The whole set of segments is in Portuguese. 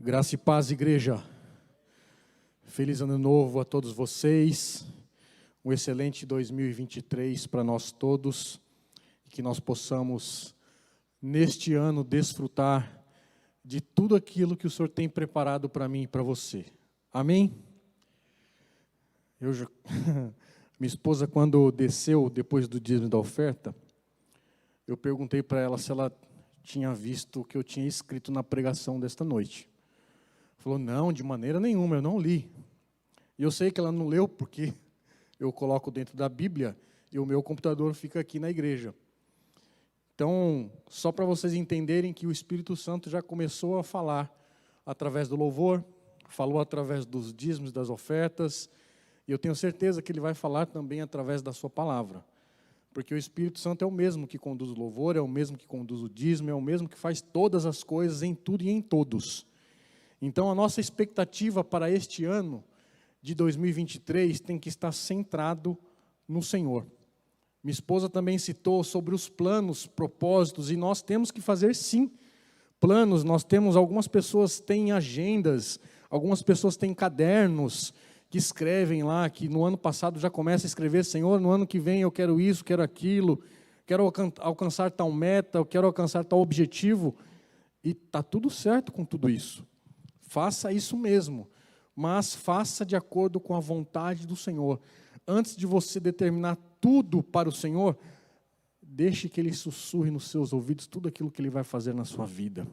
Graça e paz, igreja. Feliz ano novo a todos vocês. Um excelente 2023 para nós todos. E que nós possamos, neste ano, desfrutar de tudo aquilo que o Senhor tem preparado para mim e para você. Amém? Minha esposa, quando desceu, depois do dízimo da oferta, eu perguntei para ela se ela tinha visto o que eu tinha escrito na pregação desta noite. Falou, não, de maneira nenhuma, eu não li. E eu sei que ela não leu, porque eu coloco dentro da Bíblia e o meu computador fica aqui na igreja. Então, só para vocês entenderem que o Espírito Santo já começou a falar através do louvor, falou através dos dízimos, das ofertas, e eu tenho certeza que Ele vai falar também através da sua palavra. Porque o Espírito Santo é o mesmo que conduz o louvor, é o mesmo que conduz o dízimo, é o mesmo que faz todas as coisas em tudo e em todos. Então, a nossa expectativa para este ano de 2023 tem que estar centrado no Senhor. Minha esposa também citou sobre os planos, propósitos, e nós temos que fazer sim planos. Nós temos, algumas pessoas têm agendas, algumas pessoas têm cadernos que escrevem lá, que no ano passado já começa a escrever, Senhor, no ano que vem eu quero isso, quero aquilo, quero alcançar tal meta, eu quero alcançar tal objetivo, e está tudo certo com tudo isso. Faça isso mesmo, mas faça de acordo com a vontade do Senhor. Antes de você determinar tudo para o Senhor, deixe que Ele sussurre nos seus ouvidos tudo aquilo que Ele vai fazer na sua vida.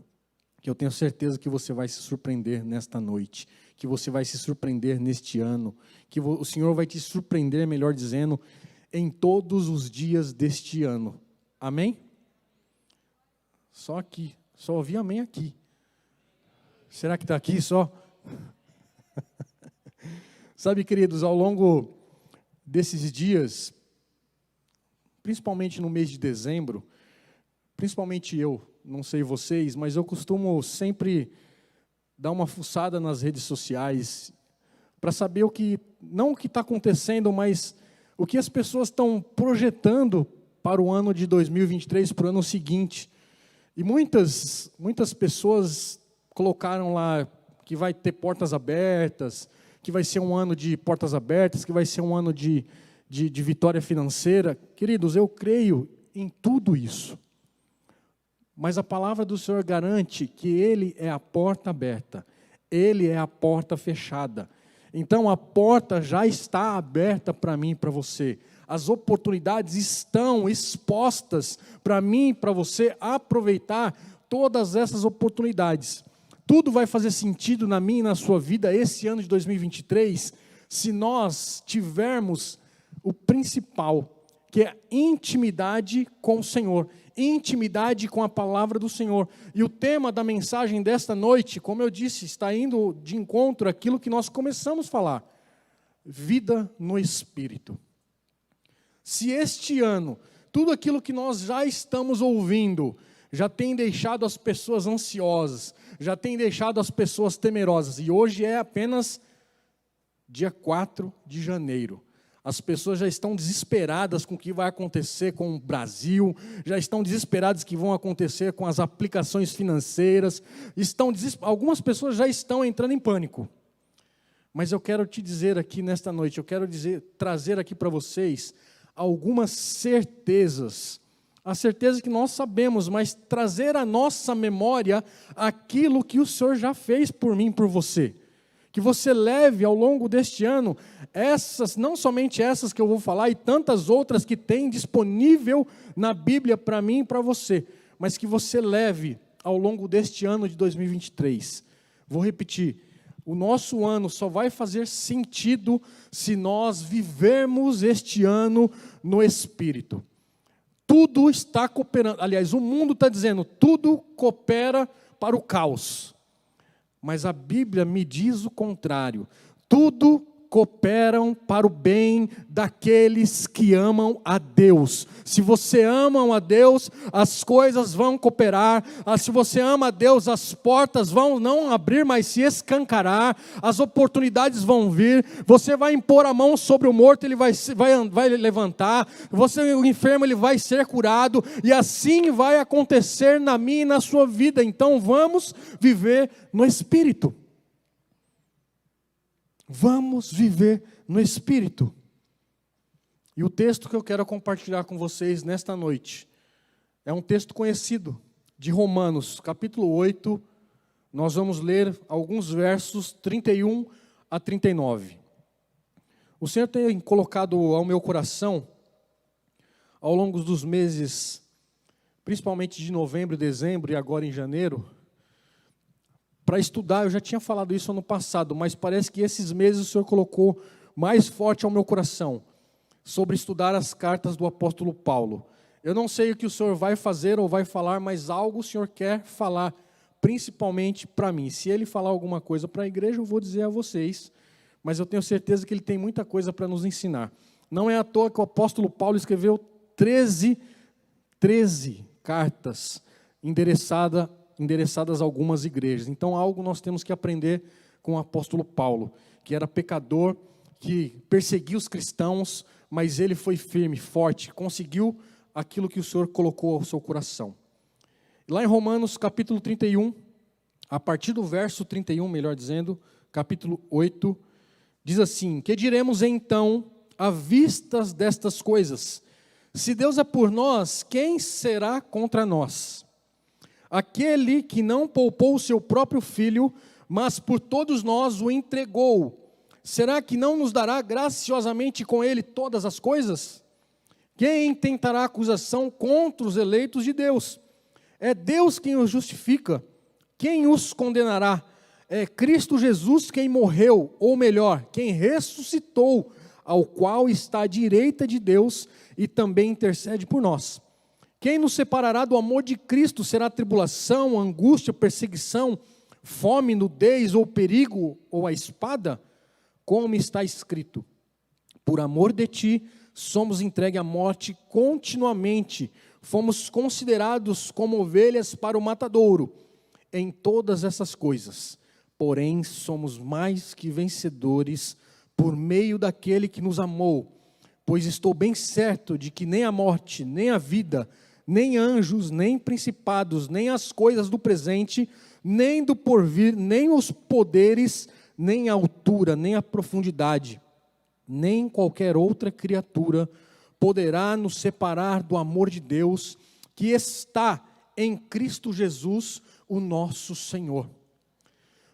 Que eu tenho certeza que você vai se surpreender nesta noite, que você vai se surpreender neste ano, que o Senhor vai te surpreender, melhor dizendo, em todos os dias deste ano. Amém? Só aqui, só ouvi amém aqui. Será que está aqui só? Sabe, queridos, ao longo desses dias, principalmente no mês de dezembro, principalmente eu, não sei vocês, mas eu costumo sempre dar uma fuçada nas redes sociais para saber não o que está acontecendo, mas o que as pessoas estão projetando para o ano de 2023, para o ano seguinte. E muitas pessoas colocaram lá que vai ter portas abertas, que vai ser um ano de portas abertas, que vai ser um ano de vitória financeira. Queridos, eu creio em tudo isso. Mas a palavra do Senhor garante que Ele é a porta aberta, Ele é a porta fechada. Então a porta já está aberta para mim e para você. As oportunidades estão expostas para mim e para você aproveitar todas essas oportunidades. Tudo vai fazer sentido na minha e na sua vida esse ano de 2023, se nós tivermos o principal, que é intimidade com o Senhor, intimidade com a palavra do Senhor. E o tema da mensagem desta noite, como eu disse, está indo de encontro àquilo que nós começamos a falar, vida no Espírito. Se este ano, tudo aquilo que nós já estamos ouvindo, já tem deixado as pessoas ansiosas, já tem deixado as pessoas temerosas, e hoje é apenas dia 4 de janeiro. As pessoas já estão desesperadas com o que vai acontecer com o Brasil, já estão desesperadas com o que vão acontecer com as aplicações financeiras, algumas pessoas já estão entrando em pânico. Mas eu quero te dizer aqui nesta noite, trazer aqui para vocês algumas certezas, a certeza que nós sabemos, mas trazer à nossa memória aquilo que o Senhor já fez por mim e por você. Que você leve ao longo deste ano, não somente essas que eu vou falar, e tantas outras que tem disponível na Bíblia para mim e para você, mas que você leve ao longo deste ano de 2023. Vou repetir, o nosso ano só vai fazer sentido se nós vivermos este ano no Espírito. Tudo está cooperando, aliás, o mundo está dizendo, tudo coopera para o caos. Mas a Bíblia me diz o contrário. Tudo cooperam para o bem daqueles que amam a Deus. Se você ama a Deus, as coisas vão cooperar. Se você ama a Deus, as portas vão não abrir, mas se escancarar. As oportunidades vão vir. Você vai impor a mão sobre o morto, ele vai levantar. O enfermo, ele vai ser curado. E assim vai acontecer na minha e na sua vida. Então vamos viver no Espírito. Vamos viver no Espírito. E o texto que eu quero compartilhar com vocês nesta noite é um texto conhecido de Romanos, capítulo 8. Nós vamos ler alguns versos 31 a 39. O Senhor tem colocado ao meu coração, ao longo dos meses, principalmente de novembro e dezembro e agora em janeiro, para estudar. Eu já tinha falado isso ano passado, mas parece que esses meses o Senhor colocou mais forte ao meu coração, sobre estudar as cartas do apóstolo Paulo. Eu não sei o que o Senhor vai fazer ou vai falar, mas algo o Senhor quer falar, principalmente para mim. Se Ele falar alguma coisa para a igreja, eu vou dizer a vocês, mas eu tenho certeza que Ele tem muita coisa para nos ensinar. Não é à toa que o apóstolo Paulo escreveu 13 cartas endereçadas a algumas igrejas. Então, algo nós temos que aprender com o apóstolo Paulo, que era pecador, que perseguia os cristãos, mas ele foi firme, forte, conseguiu aquilo que o Senhor colocou ao seu coração. Lá em Romanos, capítulo 31, a partir do verso 31, melhor dizendo, capítulo 8, diz assim: que diremos então à vistas destas coisas? Se Deus é por nós, quem será contra nós? Aquele que não poupou o seu próprio filho, mas por todos nós o entregou, será que não nos dará graciosamente com ele todas as coisas? Quem tentará acusação contra os eleitos de Deus? É Deus quem os justifica. Quem os condenará? É Cristo Jesus quem morreu, ou melhor, quem ressuscitou, ao qual está à direita de Deus e também intercede por nós. Quem nos separará do amor de Cristo? Será tribulação, angústia, perseguição, fome, nudez, ou perigo, ou a espada? Como está escrito: por amor de ti, somos entregues à morte continuamente, fomos considerados como ovelhas para o matadouro. Em todas essas coisas, porém, somos mais que vencedores por meio daquele que nos amou, pois estou bem certo de que nem a morte, nem a vida, nem anjos, nem principados, nem as coisas do presente, nem do porvir, nem os poderes, nem a altura, nem a profundidade, nem qualquer outra criatura poderá nos separar do amor de Deus, que está em Cristo Jesus, o nosso Senhor.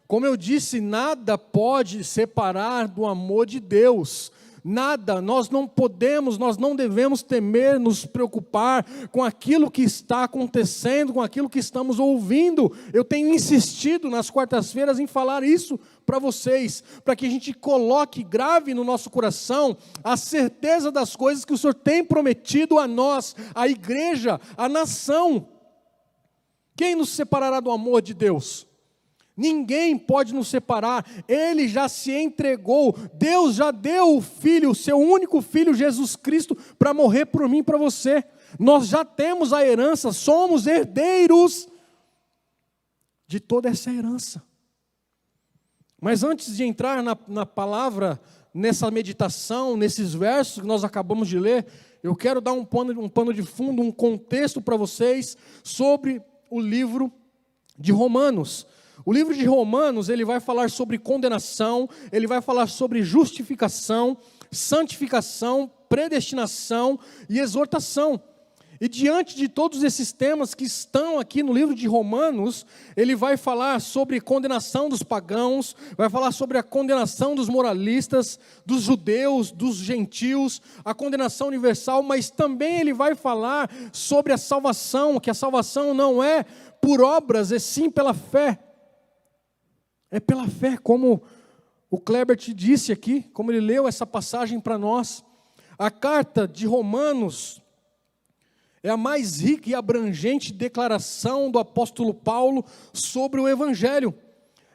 Como eu disse, nada pode separar do amor de Deus. Nada, nós não podemos, nós não devemos temer, nos preocupar com aquilo que está acontecendo, com aquilo que estamos ouvindo. Eu tenho insistido nas quartas-feiras em falar isso para vocês, para que a gente coloque, grave no nosso coração a certeza das coisas que o Senhor tem prometido a nós, a igreja, a nação. Quem nos separará do amor de Deus? Ninguém pode nos separar. Ele já se entregou. Deus já deu o Filho, o seu único Filho, Jesus Cristo, para morrer por mim e para você. Nós já temos a herança, somos herdeiros de toda essa herança. Mas antes de entrar na palavra, nessa meditação, nesses versos que nós acabamos de ler, eu quero dar um pano de fundo, um contexto para vocês sobre o livro de Romanos. O livro de Romanos, ele vai falar sobre condenação, ele vai falar sobre justificação, santificação, predestinação e exortação. E diante de todos esses temas que estão aqui no livro de Romanos, ele vai falar sobre condenação dos pagãos, vai falar sobre a condenação dos moralistas, dos judeus, dos gentios, a condenação universal, mas também ele vai falar sobre a salvação, que a salvação não é por obras, é sim pela fé. É pela fé, como o Kleber te disse aqui, como ele leu essa passagem para nós. A carta de Romanos é a mais rica e abrangente declaração do apóstolo Paulo sobre o Evangelho.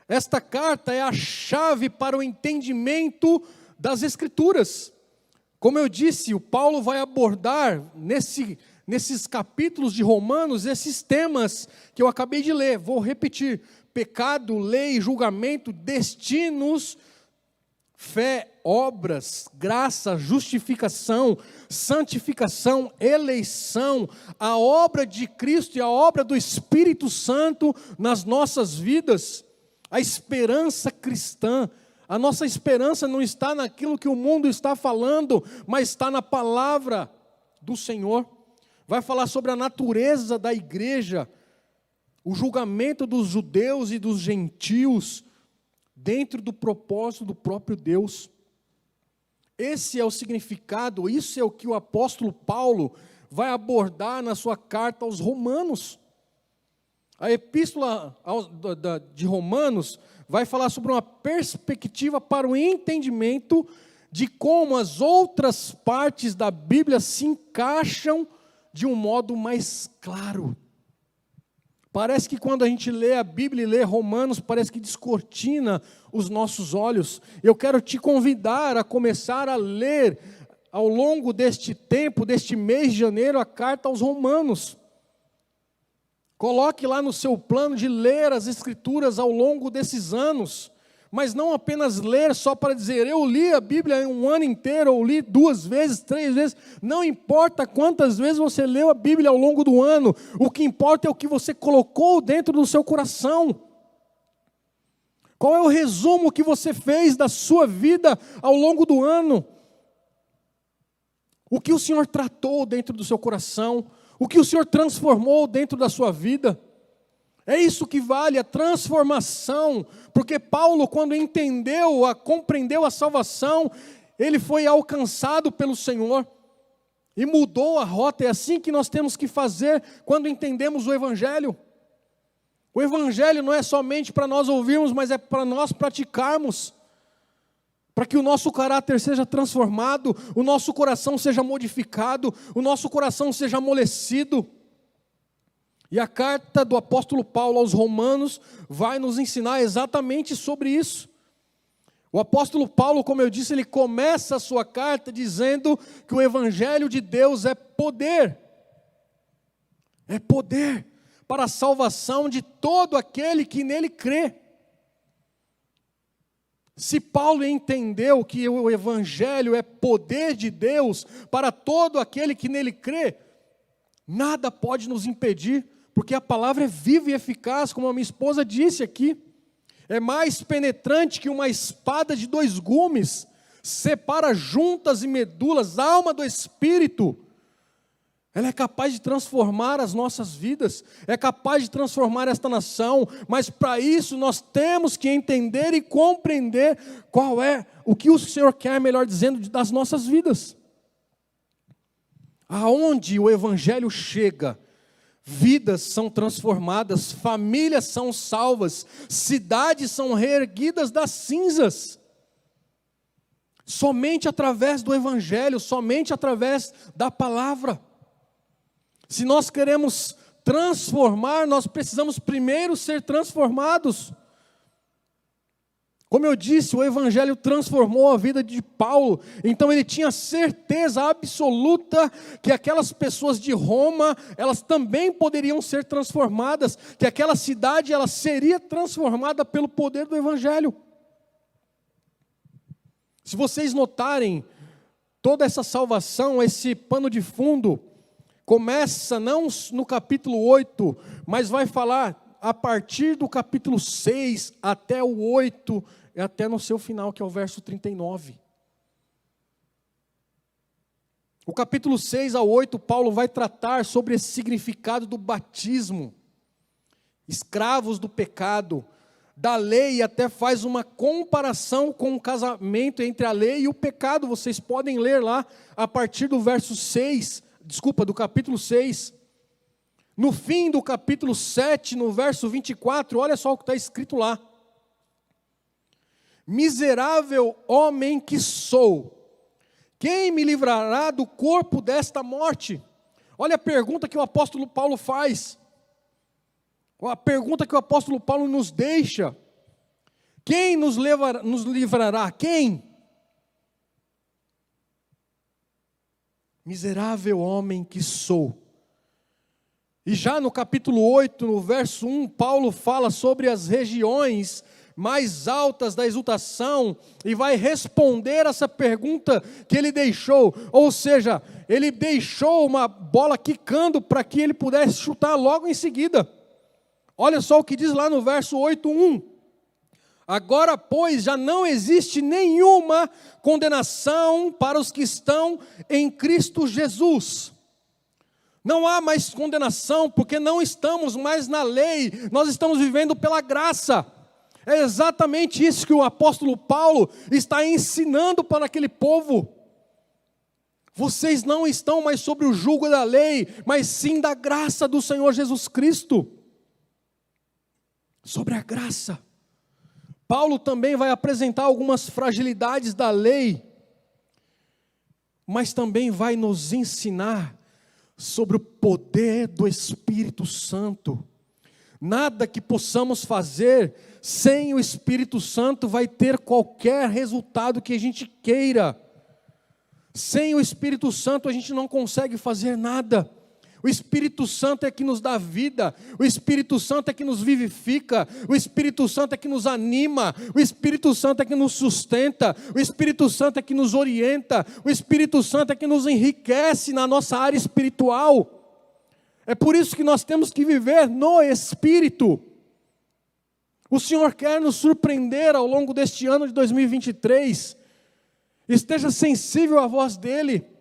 Esta carta é a chave para o entendimento das Escrituras. Como eu disse, o Paulo vai abordar nesses capítulos de Romanos esses temas que eu acabei de ler. Vou repetir: pecado, lei, julgamento, destinos, fé, obras, graça, justificação, santificação, eleição, a obra de Cristo e a obra do Espírito Santo nas nossas vidas, a esperança cristã. A nossa esperança não está naquilo que o mundo está falando, mas está na palavra do Senhor. Vai falar sobre a natureza da igreja, o julgamento dos judeus e dos gentios, dentro do propósito do próprio Deus. Esse é o significado, isso é o que o apóstolo Paulo vai abordar na sua carta aos Romanos. A epístola de Romanos vai falar sobre uma perspectiva para o entendimento de como as outras partes da Bíblia se encaixam de um modo mais claro. Parece que quando a gente lê a Bíblia e lê Romanos, parece que descortina os nossos olhos. Eu quero te convidar a começar a ler, ao longo deste tempo, deste mês de janeiro, a carta aos Romanos. Coloque lá no seu plano de ler as Escrituras ao longo desses anos, mas não apenas ler só para dizer, eu li a Bíblia em um ano inteiro, ou li 2 vezes, 3 vezes, não importa quantas vezes você leu a Bíblia ao longo do ano, o que importa é o que você colocou dentro do seu coração. Qual é o resumo que você fez da sua vida ao longo do ano? O que o Senhor tratou dentro do seu coração? O que o Senhor transformou dentro da sua vida? É isso que vale, a transformação. Porque Paulo, quando compreendeu a salvação, ele foi alcançado pelo Senhor e mudou a rota. É assim que nós temos que fazer quando entendemos o Evangelho. O Evangelho não é somente para nós ouvirmos, mas é para nós praticarmos. Para que o nosso caráter seja transformado, o nosso coração seja modificado, o nosso coração seja amolecido. E a carta do apóstolo Paulo aos Romanos vai nos ensinar exatamente sobre isso. O apóstolo Paulo, como eu disse, ele começa a sua carta dizendo que o Evangelho de Deus é poder. É poder para a salvação de todo aquele que nele crê. Se Paulo entendeu que o Evangelho é poder de Deus para todo aquele que nele crê, nada pode nos impedir, porque a palavra é viva e eficaz, como a minha esposa disse aqui. É mais penetrante que uma espada de 2 gumes, separa juntas e medulas, alma do espírito. Ela é capaz de transformar as nossas vidas, é capaz de transformar esta nação, mas para isso nós temos que entender e compreender qual é o que o Senhor quer, melhor dizendo, das nossas vidas. Aonde o Evangelho chega, vidas são transformadas, famílias são salvas, cidades são reerguidas das cinzas. Somente através do Evangelho, somente através da palavra. Se nós queremos transformar, nós precisamos primeiro ser transformados. Como eu disse, o Evangelho transformou a vida de Paulo, então ele tinha certeza absoluta que aquelas pessoas de Roma, elas também poderiam ser transformadas, que aquela cidade ela seria transformada pelo poder do Evangelho. Se vocês notarem, toda essa salvação, esse pano de fundo, começa não no capítulo 8, mas vai falar a partir do capítulo 6 até o 8, e até no seu final, que é o verso 39. O capítulo 6 ao 8, Paulo vai tratar sobre esse significado do batismo, escravos do pecado, da lei, e até faz uma comparação com o casamento entre a lei e o pecado. Vocês podem ler lá, a partir do verso 6, do capítulo 6, no fim do capítulo 7, no verso 24, olha só o que está escrito lá. Miserável homem que sou, quem me livrará do corpo desta morte? Olha a pergunta que o apóstolo Paulo faz, a pergunta que o apóstolo Paulo nos deixa. Quem nos livrará? Quem? Miserável homem que sou. E já no capítulo 8, no verso 1, Paulo fala sobre as regiões mais altas da exultação e vai responder essa pergunta que ele deixou. Ou seja, ele deixou uma bola quicando para que ele pudesse chutar logo em seguida. Olha só o que diz lá no verso 8:1. Agora, pois, já não existe nenhuma condenação para os que estão em Cristo Jesus. Não há mais condenação, porque não estamos mais na lei, nós estamos vivendo pela graça. É exatamente isso que o apóstolo Paulo está ensinando para aquele povo. Vocês não estão mais sobre o jugo da lei, mas sim da graça do Senhor Jesus Cristo. Sobre a graça. Paulo também vai apresentar algumas fragilidades da lei, mas também vai nos ensinar sobre o poder do Espírito Santo. Nada que possamos fazer sem o Espírito Santo vai ter qualquer resultado que a gente queira. Sem o Espírito Santo a gente não consegue fazer nada. O Espírito Santo é que nos dá vida, o Espírito Santo é que nos vivifica, o Espírito Santo é que nos anima, o Espírito Santo é que nos sustenta, o Espírito Santo é que nos orienta, o Espírito Santo é que nos enriquece na nossa área espiritual. É por isso que nós temos que viver no Espírito. O Senhor quer nos surpreender ao longo deste ano de 2023. Esteja sensível à voz dEle.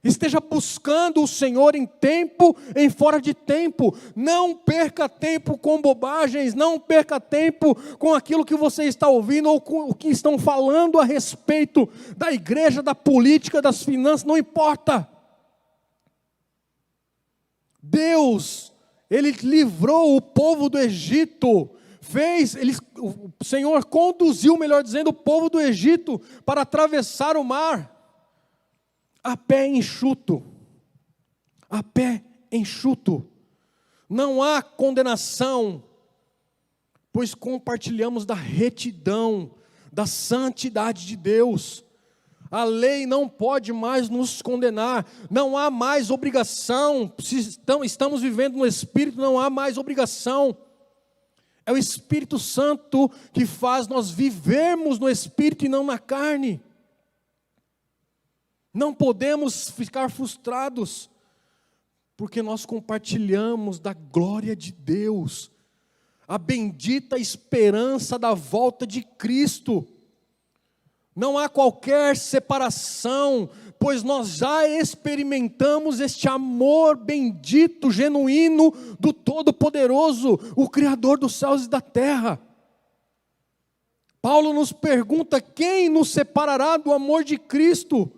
Esteja buscando o Senhor em tempo, em fora de tempo. Não perca tempo com bobagens, não perca tempo com aquilo que você está ouvindo ou com o que estão falando a respeito da igreja, da política, das finanças, não importa. Deus, Ele livrou o povo do Egito, o Senhor conduziu, melhor dizendo, o povo do Egito para atravessar o mar. A pé enxuto, a pé enxuto, não há condenação, pois compartilhamos da retidão, da santidade de Deus. A lei não pode mais nos condenar, não há mais obrigação, se estamos vivendo no Espírito, não há mais obrigação. É o Espírito Santo que faz nós vivermos no Espírito e não na carne. Não podemos ficar frustrados, porque nós compartilhamos da glória de Deus, a bendita esperança da volta de Cristo. Não há qualquer separação, pois nós já experimentamos este amor bendito, genuíno do Todo-Poderoso, o Criador dos céus e da terra. Paulo nos pergunta: quem nos separará do amor de Cristo?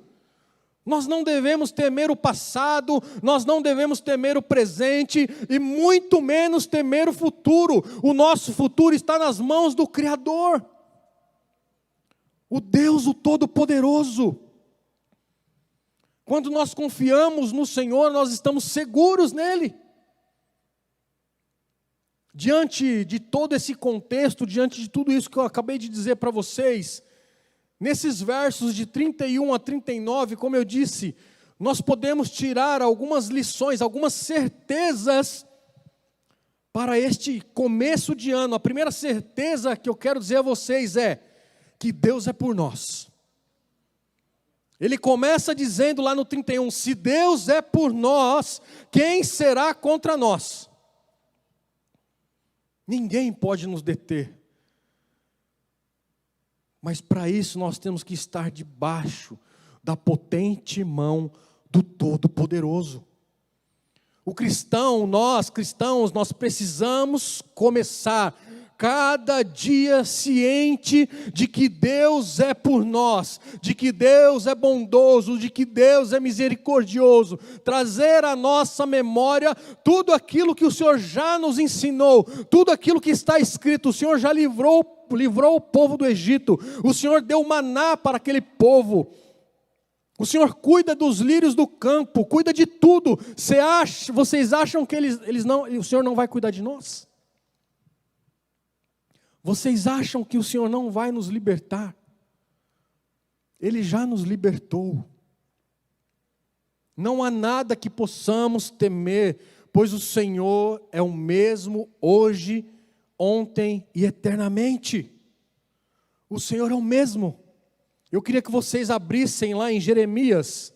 Nós não devemos temer o passado, nós não devemos temer o presente e muito menos temer o futuro. O nosso futuro está nas mãos do Criador, o Deus, o Todo-Poderoso. Quando nós confiamos no Senhor, nós estamos seguros nele. Diante de todo esse contexto, diante de tudo isso que eu acabei de dizer para vocês, nesses versos de 31 a 39, como eu disse, nós podemos tirar algumas lições, algumas certezas para este começo de ano. A primeira certeza que eu quero dizer a vocês é que Deus é por nós. Ele começa dizendo lá no 31, se Deus é por nós, quem será contra nós? Ninguém pode nos deter. Mas para isso nós temos que estar debaixo da potente mão do Todo-Poderoso. O cristão, nós cristãos, nós precisamos começar cada dia ciente de que Deus é por nós, de que Deus é bondoso, de que Deus é misericordioso, trazer à nossa memória tudo aquilo que o Senhor já nos ensinou, tudo aquilo que está escrito. O Senhor já livrou o povo do Egito, o Senhor deu maná para aquele povo, o Senhor cuida dos lírios do campo, cuida de tudo. Vocês acham que o Senhor não vai cuidar de nós? Vocês acham que o Senhor não vai nos libertar? Ele já nos libertou. Não há nada que possamos temer, pois o Senhor é o mesmo hoje, ontem e eternamente. O Senhor é o mesmo. Eu queria que vocês abrissem lá em Jeremias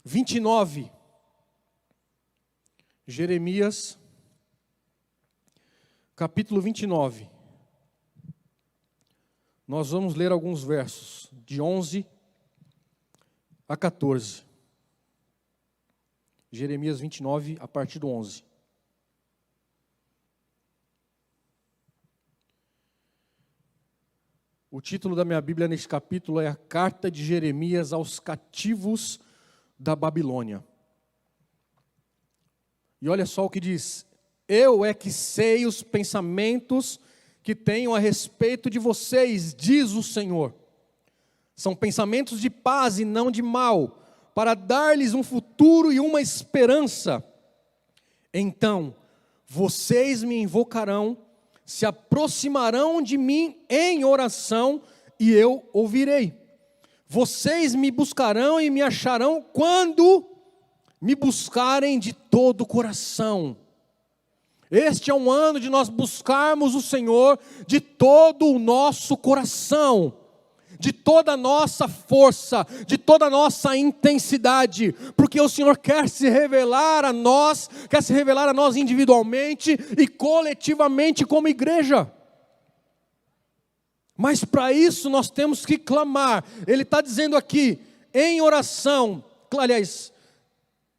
29. Jeremias, capítulo 29. Nós vamos ler alguns versos, de 11 a 14. Jeremias 29, a partir do 11. O título da minha Bíblia neste capítulo é a Carta de Jeremias aos cativos da Babilônia. E olha só o que diz: eu é que sei os pensamentos que tenho a respeito de vocês, diz o Senhor. São pensamentos de paz e não de mal, para dar-lhes um futuro e uma esperança. Então, vocês me invocarão, se aproximarão de mim em oração, e eu ouvirei. Vocês me buscarão e me acharão quando me buscarem de todo o coração. Este é um ano de nós buscarmos o Senhor de todo o nosso coração, de toda a nossa força, de toda a nossa intensidade, porque o Senhor quer se revelar a nós individualmente e coletivamente como igreja. Mas para isso nós temos que clamar. Ele está dizendo aqui, em oração, aliás,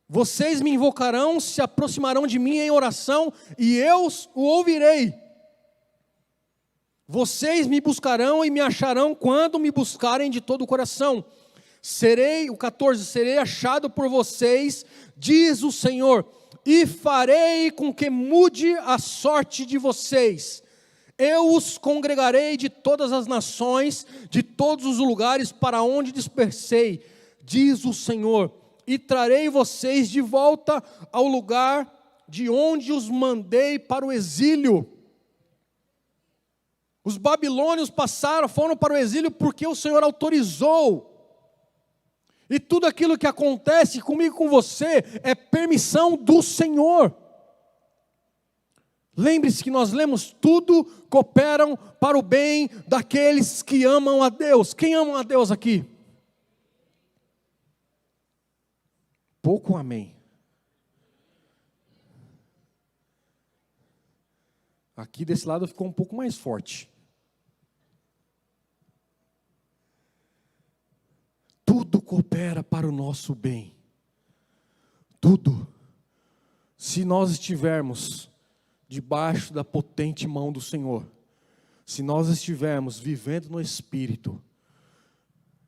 vocês me invocarão, se aproximarão de mim em oração, e eu o ouvirei. Vocês me buscarão e me acharão quando me buscarem de todo o coração. O 14, serei achado por vocês, diz o Senhor, e farei com que mude a sorte de vocês. Eu os congregarei de todas as nações, de todos os lugares para onde dispersei, diz o Senhor, e trarei vocês de volta ao lugar de onde os mandei para o exílio. Os babilônios foram para o exílio porque o Senhor autorizou. E tudo aquilo que acontece comigo e com você é permissão do Senhor. Lembre-se que nós lemos: tudo cooperam para o bem daqueles que amam a Deus. Quem ama a Deus aqui? Pouco amém. Aqui desse lado ficou um pouco mais forte. Tudo coopera para o nosso bem. Tudo. Se nós estivermos debaixo da potente mão do Senhor, se nós estivermos vivendo no Espírito,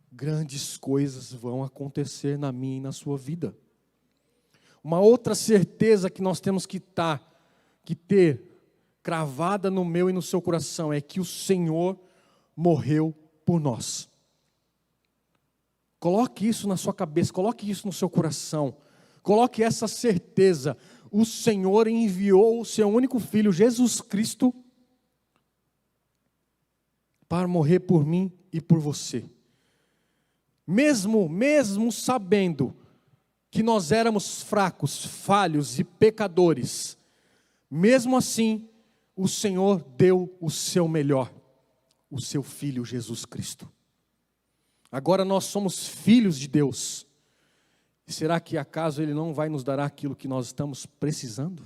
grandes coisas vão acontecer na minha e na sua vida. Uma outra certeza que nós temos que ter cravada no meu e no seu coração é que o Senhor morreu por nós. Coloque isso na sua cabeça, coloque isso no seu coração, coloque essa certeza. O Senhor enviou o seu único Filho, Jesus Cristo, para morrer por mim e por você. Mesmo sabendo que nós éramos fracos, falhos e pecadores, mesmo assim, o Senhor deu o seu melhor, o seu Filho Jesus Cristo. Agora nós somos filhos de Deus. Será que acaso Ele não vai nos dar aquilo que nós estamos precisando?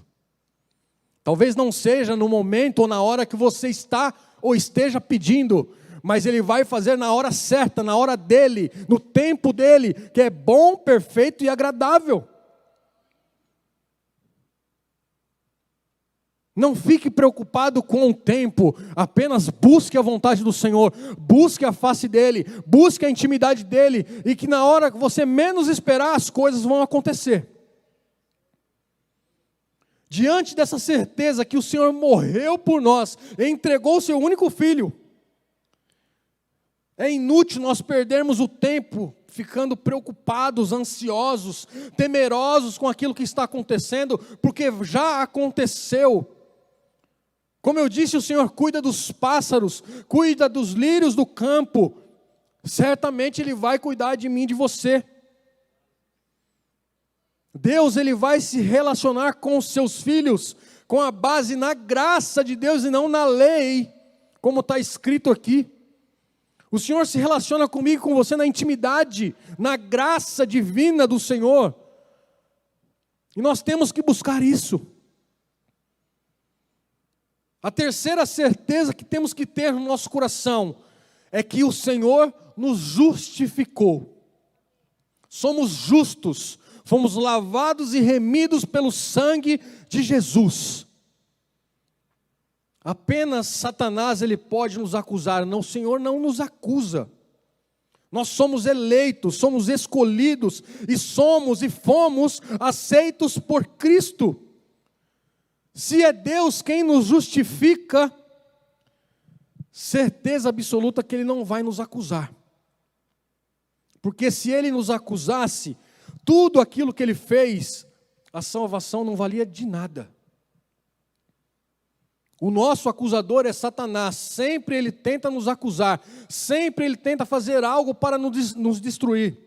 Talvez não seja no momento ou na hora que você está ou esteja pedindo, mas Ele vai fazer na hora certa, na hora dEle, no tempo dEle, que é bom, perfeito e agradável. Não fique preocupado com o tempo, apenas busque a vontade do Senhor, busque a face dEle, busque a intimidade dEle, e que na hora que você menos esperar, as coisas vão acontecer. Diante dessa certeza que o Senhor morreu por nós, e entregou o seu único Filho, é inútil nós perdermos o tempo ficando preocupados, ansiosos, temerosos com aquilo que está acontecendo, porque já aconteceu. Como eu disse, o Senhor cuida dos pássaros, cuida dos lírios do campo, certamente Ele vai cuidar de mim e de você. Deus, ele vai se relacionar com os seus filhos com a base na graça de Deus e não na lei, como está escrito aqui. O Senhor se relaciona comigo e com você na intimidade, na graça divina do Senhor. E nós temos que buscar isso. A terceira certeza que temos que ter no nosso coração é que o Senhor nos justificou. Somos justos, fomos lavados e remidos pelo sangue de Jesus. Apenas Satanás ele pode nos acusar, não, o Senhor não nos acusa. Nós somos eleitos, somos escolhidos e somos e fomos aceitos por Cristo. Se é Deus quem nos justifica, certeza absoluta que Ele não vai nos acusar. Porque se Ele nos acusasse, tudo aquilo que Ele fez, a salvação não valia de nada. O nosso acusador é Satanás, sempre ele tenta nos acusar, sempre ele tenta fazer algo para nos destruir.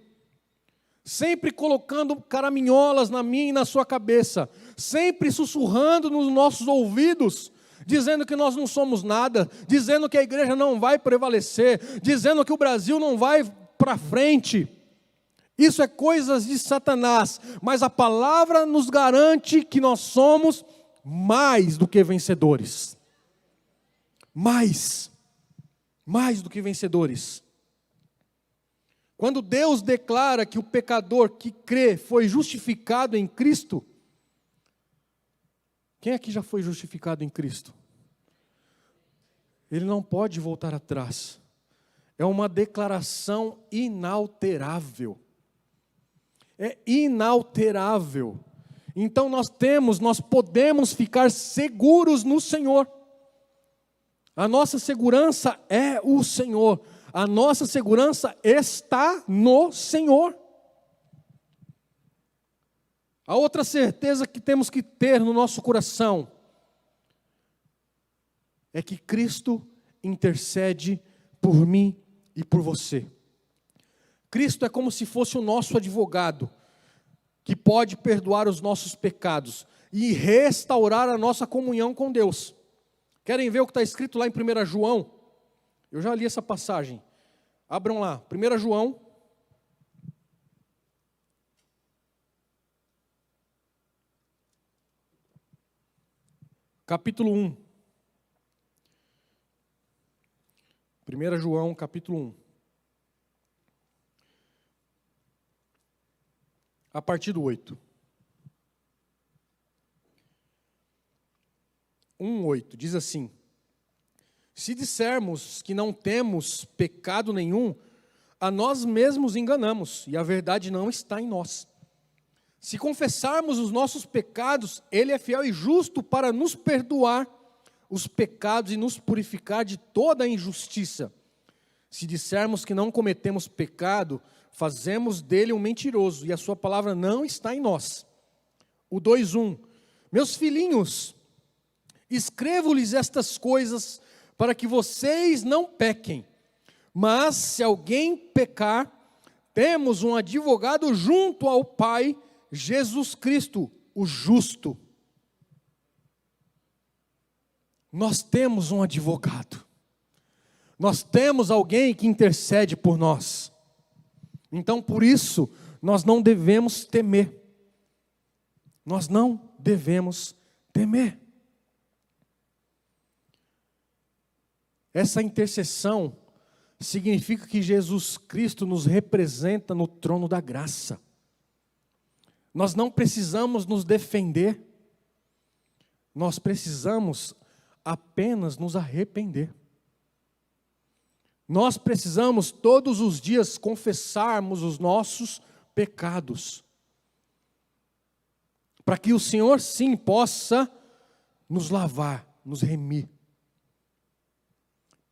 Sempre colocando caraminholas na minha e na sua cabeça, sempre sussurrando nos nossos ouvidos, dizendo que nós não somos nada, dizendo que a igreja não vai prevalecer, dizendo que o Brasil não vai para frente. Isso é coisas de Satanás, mas a palavra nos garante que nós somos mais do que vencedores. Mais do que vencedores. Quando Deus declara que o pecador que crê foi justificado em Cristo, quem aqui já foi justificado em Cristo? Ele não pode voltar atrás. É uma declaração inalterável. É inalterável. Então nós podemos ficar seguros no Senhor. A nossa segurança é o Senhor. A nossa segurança está no Senhor. A outra certeza que temos que ter no nosso coração é que Cristo intercede por mim e por você. Cristo é como se fosse o nosso advogado, que pode perdoar os nossos pecados e restaurar a nossa comunhão com Deus. Querem ver o que está escrito lá em 1 João? Eu já li essa passagem. Abram lá, 1 João. Capítulo 1. 1 João, capítulo 1. A partir do 8. 1:8 diz assim: se dissermos que não temos pecado nenhum, a nós mesmos enganamos, e a verdade não está em nós. Se confessarmos os nossos pecados, Ele é fiel e justo para nos perdoar os pecados e nos purificar de toda a injustiça. Se dissermos que não cometemos pecado, fazemos dele um mentiroso, e a sua palavra não está em nós. O 2:1, meus filhinhos, escrevo-lhes estas coisas para que vocês não pequem. Mas se alguém pecar, temos um advogado junto ao Pai, Jesus Cristo, o justo. Nós temos um advogado. Nós temos alguém que intercede por nós. Então, por isso, nós não devemos temer. Nós não devemos temer. Essa intercessão significa que Jesus Cristo nos representa no trono da graça. Nós não precisamos nos defender. Nós precisamos apenas nos arrepender. Nós precisamos todos os dias confessarmos os nossos pecados, para que o Senhor sim possa nos lavar, nos remir.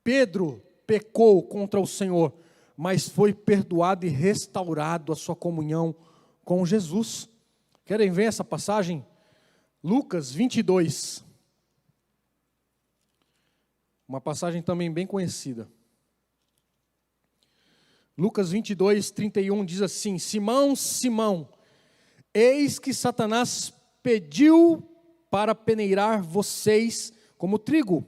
Pedro pecou contra o Senhor, mas foi perdoado e restaurado a sua comunhão com Jesus. Querem ver essa passagem? Lucas 22. Uma passagem também bem conhecida. Lucas 22, 31 diz assim: Simão, Simão, Eis que Satanás pediu para peneirar vocês como trigo.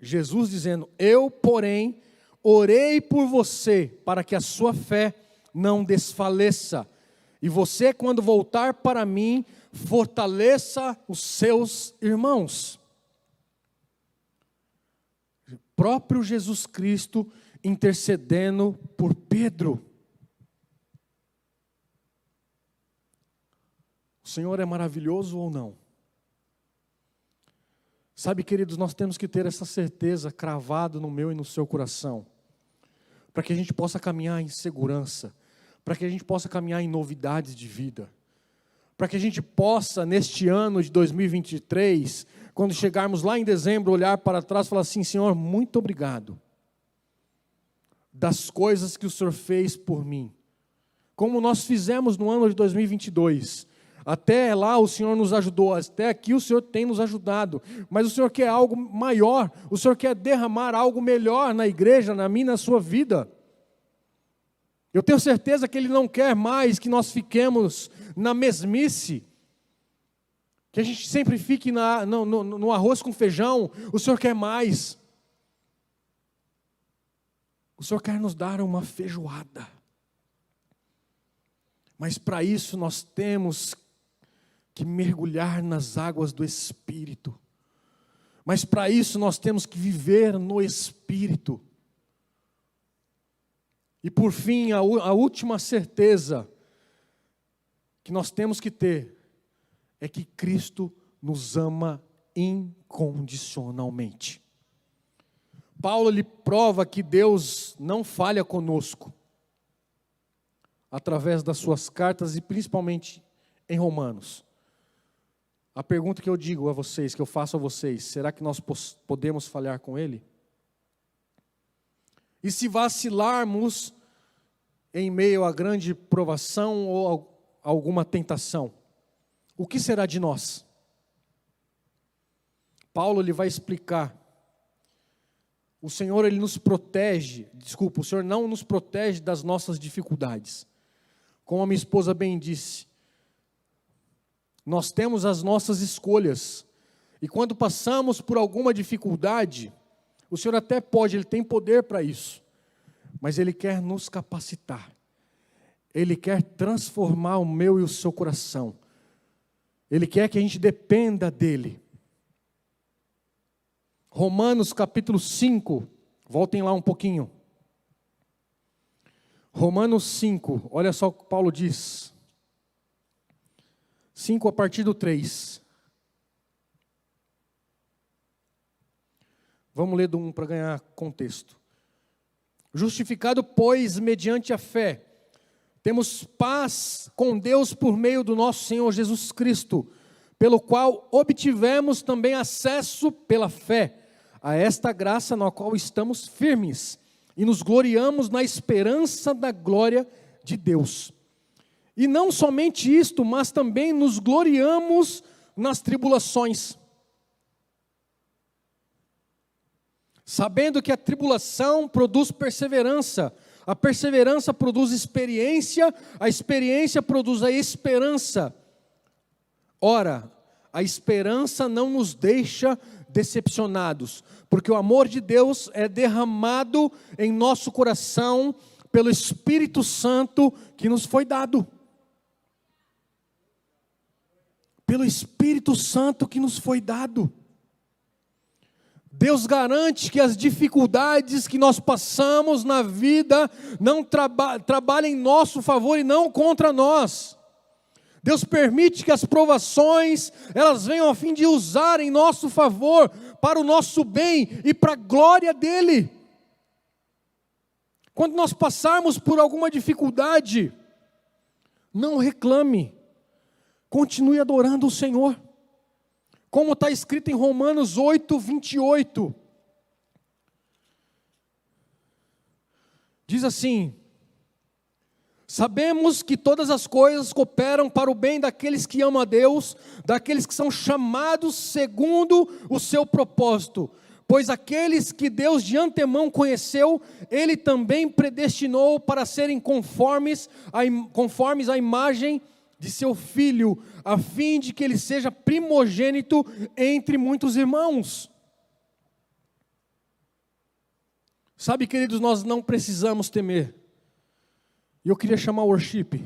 Jesus dizendo: eu, porém, orei por você, para que a sua fé não desfaleça. E você, quando voltar para mim, fortaleça os seus irmãos. O próprio Jesus Cristo intercedendo por Pedro. O Senhor é maravilhoso ou não? Sabe, queridos, nós temos que ter essa certeza cravada no meu e no seu coração, para que a gente possa caminhar em segurança, para que a gente possa caminhar em novidades de vida, para que a gente possa, neste ano de 2023, quando chegarmos lá em dezembro, olhar para trás e falar assim: Senhor, muito obrigado das coisas que o Senhor fez por mim, como nós fizemos no ano de 2022, até lá o Senhor nos ajudou, até aqui o Senhor tem nos ajudado, mas o Senhor quer algo maior, o Senhor quer derramar algo melhor na igreja, na minha, na sua vida. Eu tenho certeza que Ele não quer mais que nós fiquemos na mesmice, que a gente sempre fique no arroz com feijão. O Senhor quer mais. O Senhor quer nos dar uma feijoada. Mas para isso nós temos que mergulhar nas águas do Espírito. Mas para isso nós temos que viver no Espírito. E por fim, a última certeza que nós temos que ter é que Cristo nos ama incondicionalmente. Paulo lhe prova que Deus não falha conosco, através das suas cartas e principalmente em Romanos. A pergunta que eu digo a vocês, que eu faço a vocês: será que nós podemos falhar com Ele? E se vacilarmos em meio a grande provação ou alguma tentação, o que será de nós? Paulo ele vai explicar. O Senhor ele nos protege, o Senhor não nos protege das nossas dificuldades. Como a minha esposa bem disse, nós temos as nossas escolhas. E quando passamos por alguma dificuldade, o Senhor até pode, Ele tem poder para isso. Mas Ele quer nos capacitar. Ele quer transformar o meu e o seu coração. Ele quer que a gente dependa dEle. Romanos capítulo 5, voltem lá um pouquinho. Romanos 5, olha só o que Paulo diz. 5 a partir do 3. Vamos ler do 1 para ganhar contexto. Justificado, pois, mediante a fé, temos paz com Deus por meio do nosso Senhor Jesus Cristo, pelo qual obtivemos também acesso pela fé a esta graça na qual estamos firmes e nos gloriamos na esperança da glória de Deus. E não somente isto, mas também nos gloriamos nas tribulações, sabendo que a tribulação produz perseverança, a perseverança produz experiência, a experiência produz a esperança. Ora, a esperança não nos deixa decepcionados, porque o amor de Deus é derramado em nosso coração pelo Espírito Santo que nos foi dado. Pelo Espírito Santo que nos foi dado. Deus garante que as dificuldades que nós passamos na vida não trabalhem em nosso favor e não contra nós. Deus permite que as provações, elas venham a fim de usar em nosso favor, para o nosso bem e para a glória dEle. Quando nós passarmos por alguma dificuldade, não reclame, continue adorando o Senhor. Como está escrito em Romanos 8, 28. Diz assim: sabemos que todas as coisas cooperam para o bem daqueles que amam a Deus, daqueles que são chamados segundo o seu propósito. Pois aqueles que Deus de antemão conheceu, Ele também predestinou para serem conformes à imagem de seu filho, a fim de que ele seja primogênito entre muitos irmãos. Sabe, queridos, nós não precisamos temer. E eu queria chamar o worship,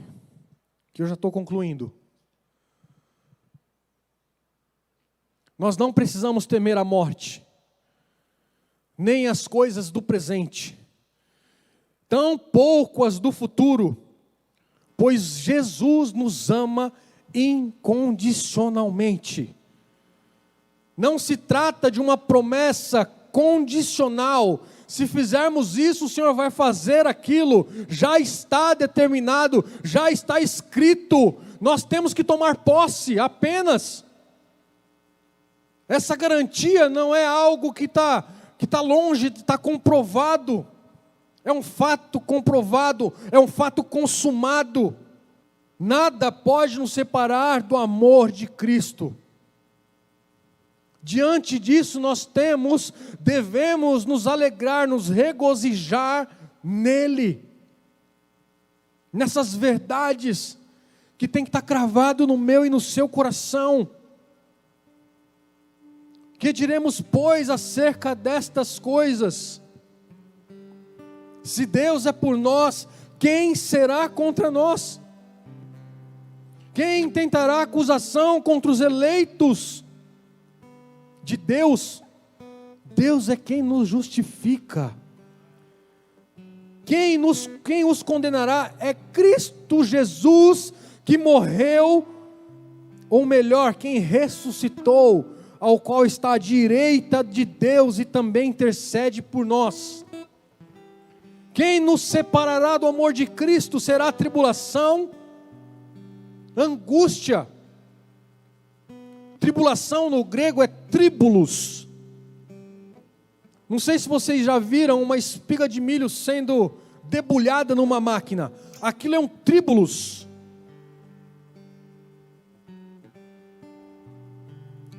que eu já estou concluindo. Nós não precisamos temer a morte, nem as coisas do presente, tampouco as do futuro, pois Jesus nos ama incondicionalmente. Não se trata de uma promessa condicional. Se fizermos isso, o Senhor vai fazer aquilo. Já está determinado, já está escrito. Nós temos que tomar posse apenas. Essa garantia não é algo que está longe, está comprovado. É um fato comprovado, é um fato consumado. Nada pode nos separar do amor de Cristo. Diante disso nós devemos nos alegrar, nos regozijar nele. Nessas verdades que tem que estar cravado no meu e no seu coração. Que diremos, pois, acerca destas coisas? Se Deus é por nós, quem será contra nós? Quem tentará acusação contra os eleitos de Deus? Deus é quem nos justifica. Quem os condenará é Cristo Jesus, que morreu, ou melhor, quem ressuscitou, ao qual está à direita de Deus e também intercede por nós. Quem nos separará do amor de Cristo? Será a tribulação, angústia. Tribulação no grego é tríbulos. Não sei se vocês já viram uma espiga de milho sendo debulhada numa máquina. Aquilo é um tríbulos.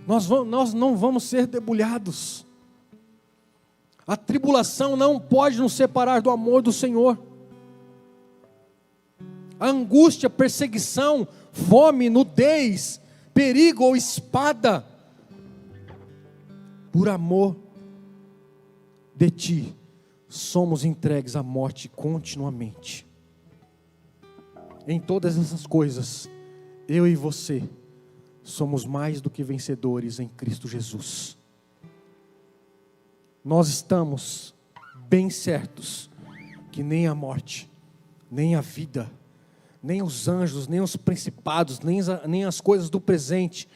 Nós não vamos ser debulhados. A tribulação não pode nos separar do amor do Senhor. A angústia, perseguição, fome, nudez, perigo ou espada, por amor de ti, somos entregues à morte continuamente. Em todas essas coisas, eu e você somos mais do que vencedores em Cristo Jesus. Nós estamos bem certos que nem a morte, nem a vida, nem os anjos, nem os principados, nem as coisas do presente,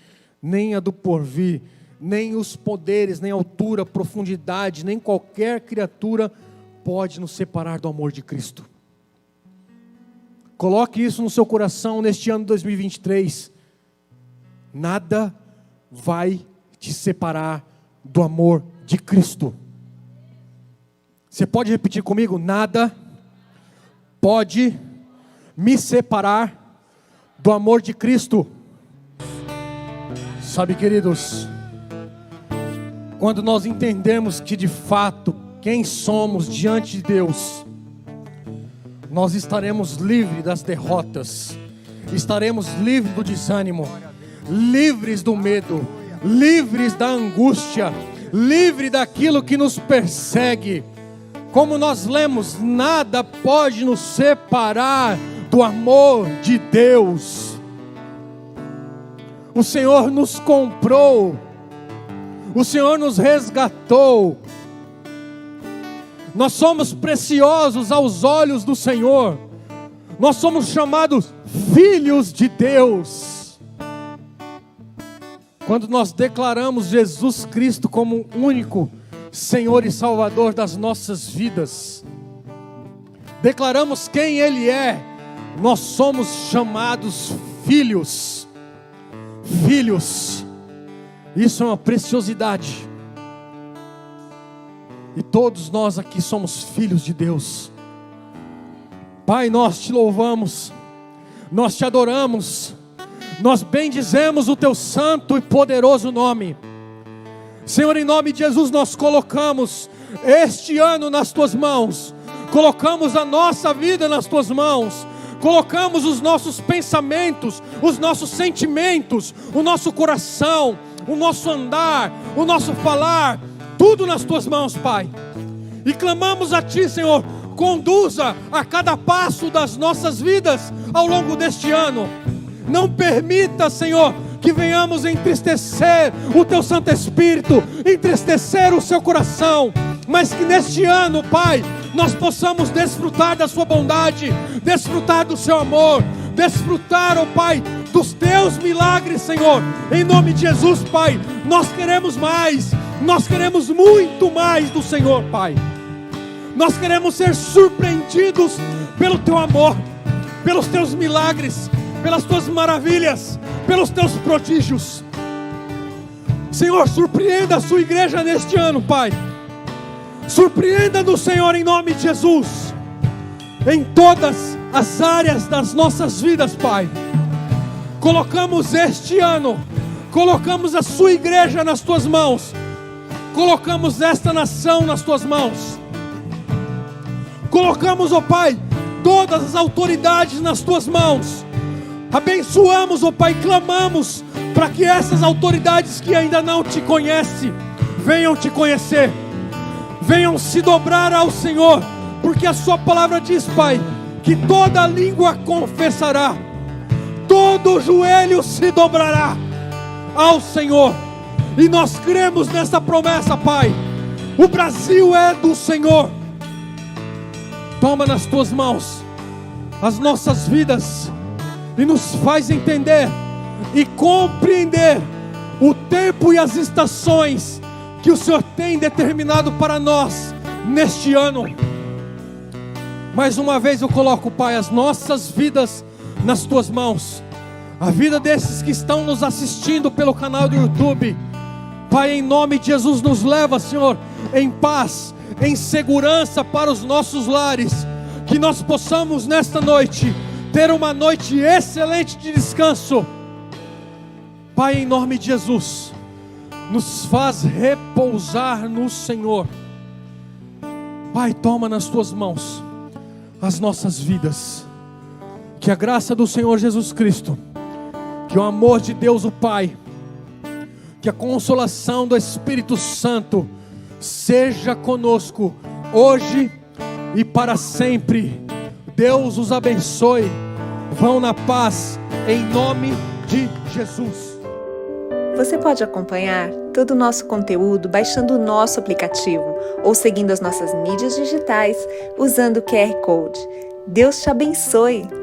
nem a do porvir, nem os poderes, nem altura, profundidade, nem qualquer criatura pode nos separar do amor de Cristo. Coloque isso no seu coração neste ano de 2023. Nada vai te separar do amor de Cristo. Você pode repetir comigo? Nada pode me separar do amor de Cristo. Sabe, queridos, quando nós entendemos que de fato quem somos diante de Deus, nós estaremos livres das derrotas, estaremos livres do desânimo, livres do medo, livres da angústia, livres daquilo que nos persegue. Como nós lemos, nada pode nos separar do amor de Deus. O Senhor nos comprou, o Senhor nos resgatou. Nós somos preciosos aos olhos do Senhor. Nós somos chamados filhos de Deus. Quando nós declaramos Jesus Cristo como único Senhor e Salvador das nossas vidas, declaramos quem Ele é, nós somos chamados filhos. Filhos, isso é uma preciosidade. E todos nós aqui somos filhos de Deus. Pai, nós te louvamos, nós te adoramos, nós bendizemos o teu santo e poderoso nome. Senhor, em nome de Jesus, nós colocamos este ano nas tuas mãos, colocamos a nossa vida nas tuas mãos, colocamos os nossos pensamentos, os nossos sentimentos, o nosso coração, o nosso andar, o nosso falar, tudo nas Tuas mãos, Pai. E clamamos a Ti, Senhor, conduza a cada passo das nossas vidas ao longo deste ano. Não permita, Senhor, que venhamos entristecer o Teu Santo Espírito, entristecer o Seu coração, mas que neste ano, Pai, nós possamos desfrutar da Sua bondade, desfrutar do Seu amor, desfrutar, ó Pai, dos Teus milagres, Senhor. Em nome de Jesus, Pai, nós queremos mais, nós queremos muito mais do Senhor, Pai. Nós queremos ser surpreendidos pelo Teu amor, pelos Teus milagres, pelas Tuas maravilhas, pelos Teus prodígios. Senhor, surpreenda a Sua igreja neste ano, Pai. Surpreenda-nos, Senhor, em nome de Jesus, em todas as áreas das nossas vidas, Pai. Colocamos este ano, colocamos a Sua igreja nas Tuas mãos, colocamos esta nação nas Tuas mãos, colocamos, ó Pai, todas as autoridades nas Tuas mãos. Abençoamos, ó Pai, clamamos para que essas autoridades que ainda não Te conhecem, venham Te conhecer, venham se dobrar ao Senhor, porque a Sua palavra diz, Pai, que toda língua confessará, todo joelho se dobrará ao Senhor, e nós cremos nessa promessa, Pai. O Brasil é do Senhor. Toma nas Tuas mãos as nossas vidas e nos faz entender e compreender o tempo e as estações que o Senhor tem determinado para nós neste ano. Mais uma vez eu coloco, Pai, as nossas vidas nas Tuas mãos, a vida desses que estão nos assistindo pelo canal do YouTube. Pai, em nome de Jesus, nos leva, Senhor, em paz, em segurança para os nossos lares, que nós possamos nesta noite ter uma noite excelente de descanso. Pai, em nome de Jesus, nos faz repousar no Senhor. Pai, toma nas Tuas mãos as nossas vidas. Que a graça do Senhor Jesus Cristo, que o amor de Deus o Pai, que a consolação do Espírito Santo seja conosco hoje e para sempre. Deus os abençoe. Vão na paz, em nome de Jesus. Você pode acompanhar todo o nosso conteúdo baixando o nosso aplicativo ou seguindo as nossas mídias digitais usando o QR Code. Deus te abençoe!